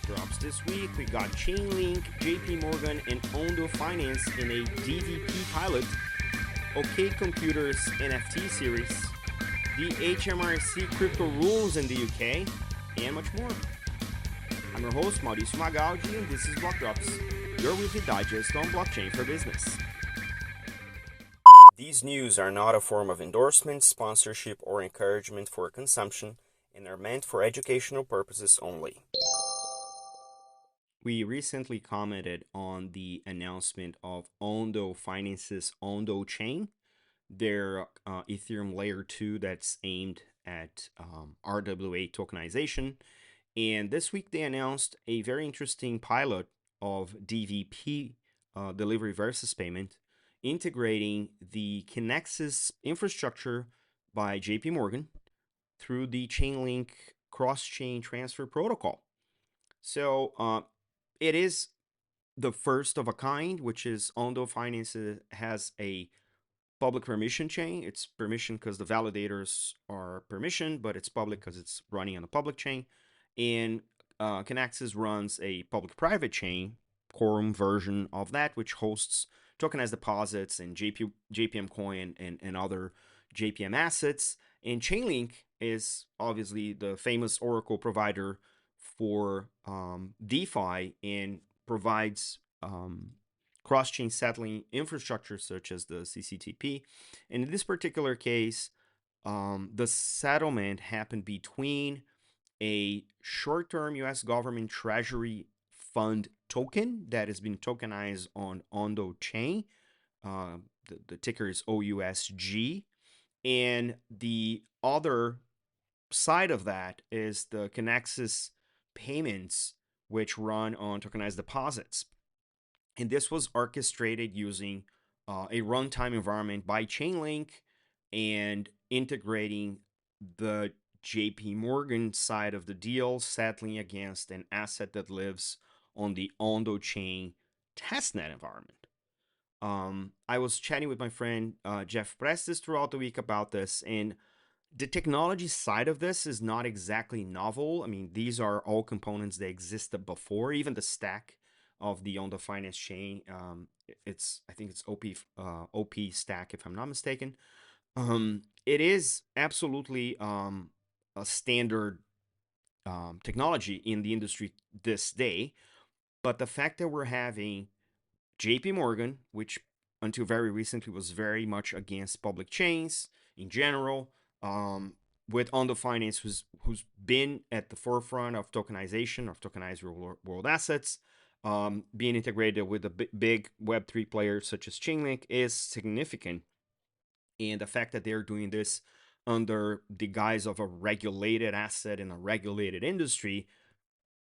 block drops. This week we got Chainlink, JP Morgan, and Ondo Finance in a DvP pilot, OK Computers NFT series, the HMRC crypto rules in the UK, and much more. I'm your host, Mauricio Magaldi, and this is Block Drops, your weekly digest on blockchain for business. These news are not a form of endorsement, sponsorship, or encouragement for consumption, and are meant for educational purposes only. We recently commented on the announcement of Ondo Finance's Ondo chain, their Ethereum layer 2 that's aimed at RWA tokenization. And this week they announced a very interesting pilot of DvP, delivery versus payment, integrating the Kinexys infrastructure by JP Morgan through the Chainlink cross-chain transfer protocol. So it is the first of a kind, which is Ondo Finance has a public permission chain. It's permission because the validators are permissioned, but it's public because it's running on a public chain. And Kinexys runs a public-private chain, quorum version of that, which hosts tokenized deposits and JPM coin and other JPM assets. And Chainlink is obviously the famous Oracle provider for DeFi and provides cross-chain settling infrastructure such as the CCTP. And in this particular case, the settlement happened between a short-term US government treasury fund token that has been tokenized on Ondo chain. The ticker is OUSG. And the other side of that is the Kinexys payments, which run on tokenized deposits. And this was orchestrated using a runtime environment by Chainlink and integrating the JP Morgan side of the deal, settling against an asset that lives on the Ondo chain testnet environment. I was chatting with my friend Jeff Prestes throughout the week about this, and the technology side of this is not exactly novel. I mean, these are all components that existed before, even the stack of the Ondo Finance chain. I think it's OP stack, if I'm not mistaken. It is absolutely a standard technology in the industry this day, but the fact that we're having JP Morgan, which until very recently was very much against public chains in general, with Ondo Finance, who's been at the forefront of tokenization of tokenized real world assets, being integrated with a big Web3 players such as Chainlink is significant. And the fact that they're doing this under the guise of a regulated asset in a regulated industry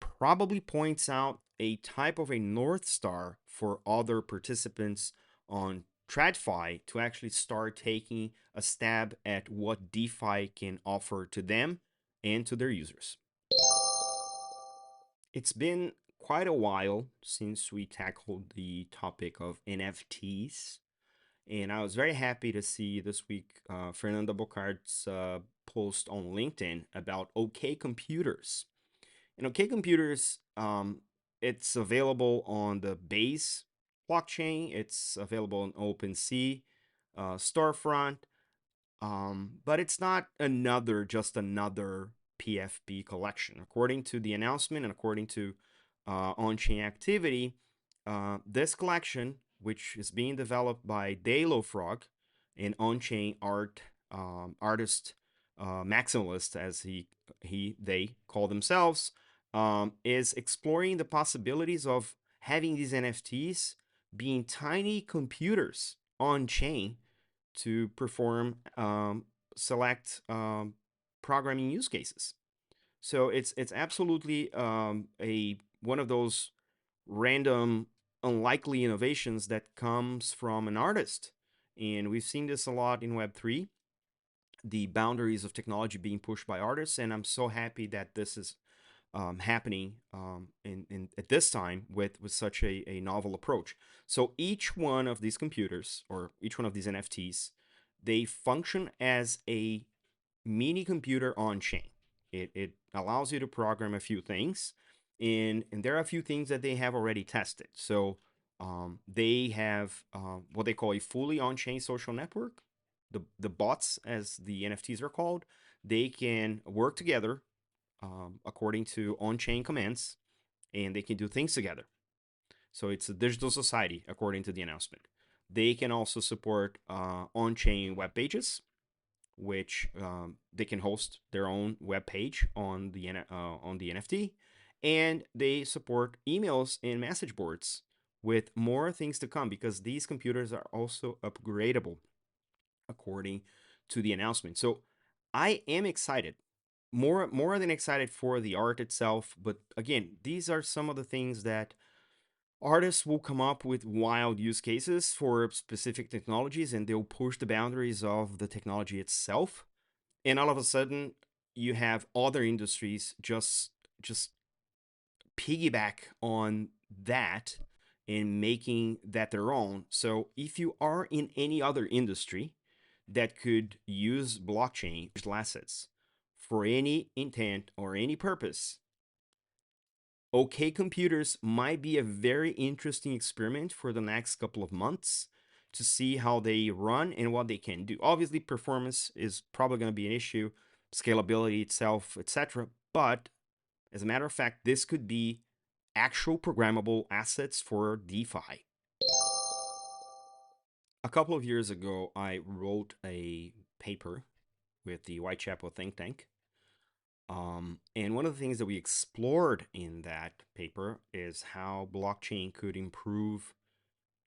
probably points out a type of a North Star for other participants on TradFi to actually start taking a stab at what DeFi can offer to them and to their users. It's been quite a while since we tackled the topic of NFTs, and I was very happy to see this week Fernanda Bocard's post on LinkedIn about OK Computers. And OK Computers, it's available on the Base blockchain. It's available on OpenSea storefront, but it's not just another PFP collection. According to the announcement and according to on-chain activity, this collection, which is being developed by Frog, an on-chain artist maximalist, as they call themselves, is exploring the possibilities of having these NFTs being tiny computers on chain to perform select programming use cases. So it's absolutely one of those random, unlikely innovations that comes from an artist. And we've seen this a lot in Web3, the boundaries of technology being pushed by artists. And I'm so happy that this is happening at this time with such a novel approach. So each one of these computers, or each one of these NFTs, they function as a mini computer on chain. It allows you to program a few things. And there are a few things that they have already tested. So they have what they call a fully on-chain social network. The bots, as the NFTs are called, they can work together according to on-chain commands, and they can do things together. So it's a digital society, according to the announcement. They can also support on-chain web pages, which they can host their own web page on the NFT, and they support emails and message boards with more things to come because these computers are also upgradable, according to the announcement. So I am excited, more than excited for the art itself. But again, these are some of the things that artists will come up with wild use cases for specific technologies, and they'll push the boundaries of the technology itself. And all of a sudden, you have other industries just piggyback on that and making that their own. So if you are in any other industry that could use blockchain assets for any intent or any purpose, OK Computers might be a very interesting experiment for the next couple of months to see how they run and what they can do. Obviously, performance is probably going to be an issue, scalability itself, etc. But as a matter of fact, this could be actual programmable assets for DeFi. A couple of years ago, I wrote a paper with the Whitechapel think tank. And one of the things that we explored in that paper is how blockchain could improve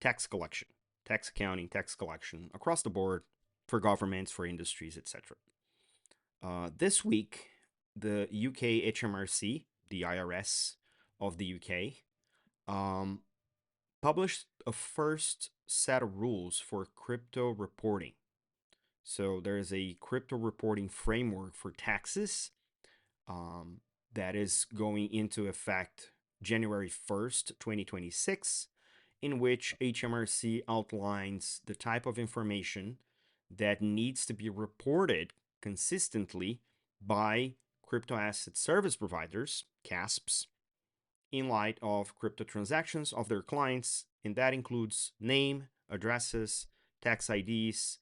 tax collection, tax accounting, tax collection across the board for governments, for industries, etc. This week, the UK HMRC, the IRS of the UK, published a first set of rules for crypto reporting. So there is a crypto reporting framework for taxes that is going into effect January 1st, 2026, in which HMRC outlines the type of information that needs to be reported consistently by crypto asset service providers, CASPs, in light of crypto transactions of their clients, and that includes name, addresses, tax IDs,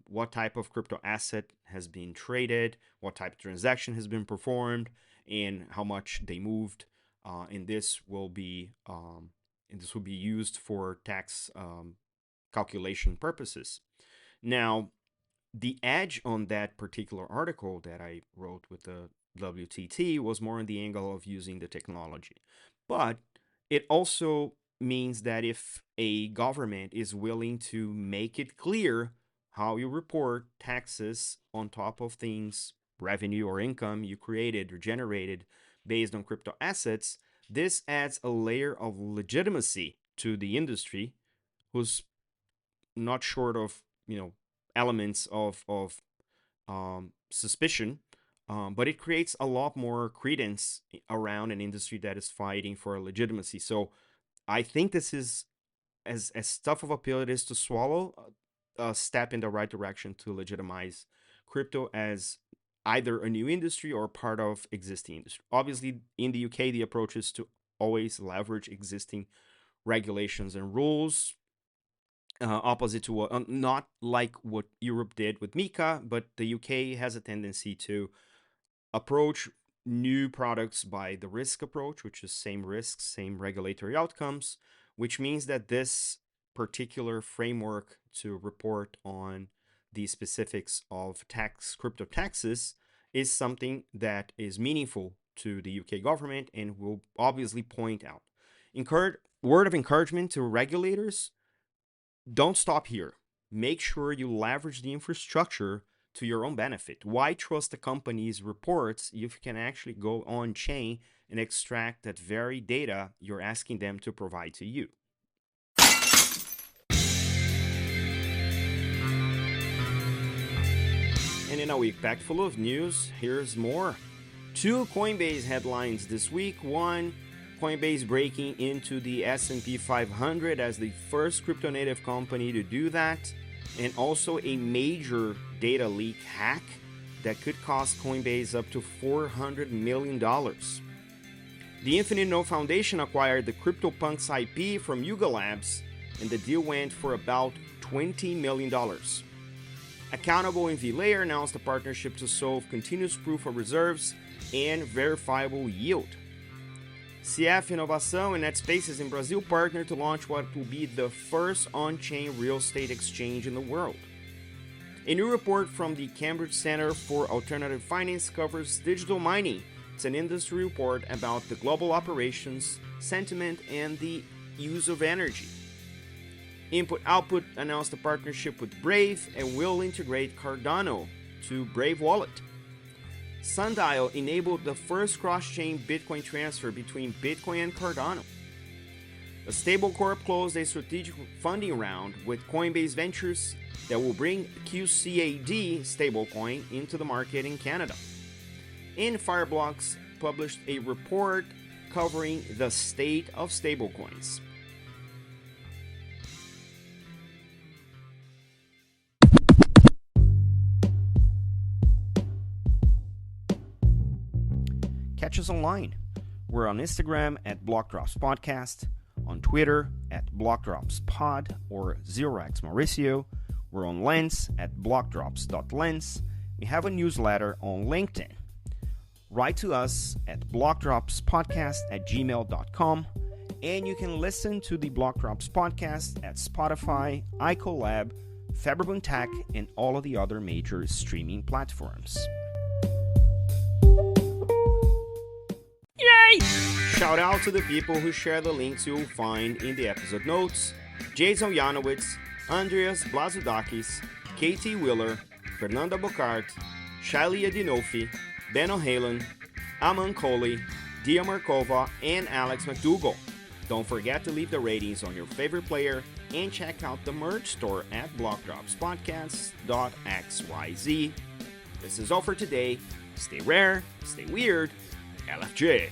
what type of crypto asset has been traded, what type of transaction has been performed, and how much they moved. And this will be used for tax calculation purposes. Now, the edge on that particular article that I wrote with the WTT was more in the angle of using the technology. But it also means that if a government is willing to make it clear how you report taxes on top of things, revenue or income you created or generated based on crypto assets, this adds a layer of legitimacy to the industry, who's not short of, elements of suspicion, but it creates a lot more credence around an industry that is fighting for legitimacy. So I think this is, as tough of a pill it is to swallow, a step in the right direction to legitimize crypto as either a new industry or part of existing industry. Obviously, in the UK, the approach is to always leverage existing regulations and rules, opposite to what, not like what Europe did with Mika, but the UK has a tendency to approach new products by the risk approach, which is same risks, same regulatory outcomes, which means that this particular framework to report on the specifics of crypto taxes is something that is meaningful to the UK government and will obviously point out. Word of encouragement to regulators: don't stop here. Make sure you leverage the infrastructure to your own benefit. Why trust a company's reports if you can actually go on chain and extract that very data you're asking them to provide to you? And in a week packed full of news, here's more. 2 Coinbase headlines this week. One, Coinbase breaking into the S&P 500 as the first crypto native company to do that, and also a major data leak hack that could cost Coinbase up to $400 million. The Infinite Node Foundation acquired the CryptoPunks IP from Yuga Labs, and the deal went for about $20 million. Accountable and vlayer announced a partnership to solve continuous proof of reserves and verifiable yield. CF Inovação and Netspaces in Brazil partnered to launch what will be the first on-chain real estate exchange in the world. A new report from the Cambridge Center for Alternative Finance covers digital mining. It's an industry report about the global operations, sentiment, and the use of energy. Input Output announced a partnership with Brave and will integrate Cardano to Brave Wallet. Sundial enabled the first cross-chain Bitcoin transfer between Bitcoin and Cardano. The Stablecorp closed a strategic funding round with Coinbase Ventures that will bring QCAD stablecoin into the market in Canada. And Fireblocks published a report covering the state of stablecoins. Catch us online. We're on Instagram at BlockDrops Podcast, on Twitter at BlockDropsPod or ZeroX Mauricio. We're on Lens at blockdrops.lens. We have a newsletter on LinkedIn. Write to us at blockdropspodcast@gmail.com, and you can listen to the BlockDrops Podcast at Spotify, iColab, Faberbun Tech, and all of the other major streaming platforms. Yay! Shout out to the people who share the links you'll find in the episode notes: Jason Yanowitz, Andreas Blazudakis, Katie Wheeler, Fernanda Bocart, Shaili Adinofi, Ben O'Halon, Aman Kohli, Dia Markova, and Alex McDougall. Don't forget to leave the ratings on your favorite player and check out the merch store at blockdropspodcast.xyz. This is all for today. Stay rare, stay weird. LFJ.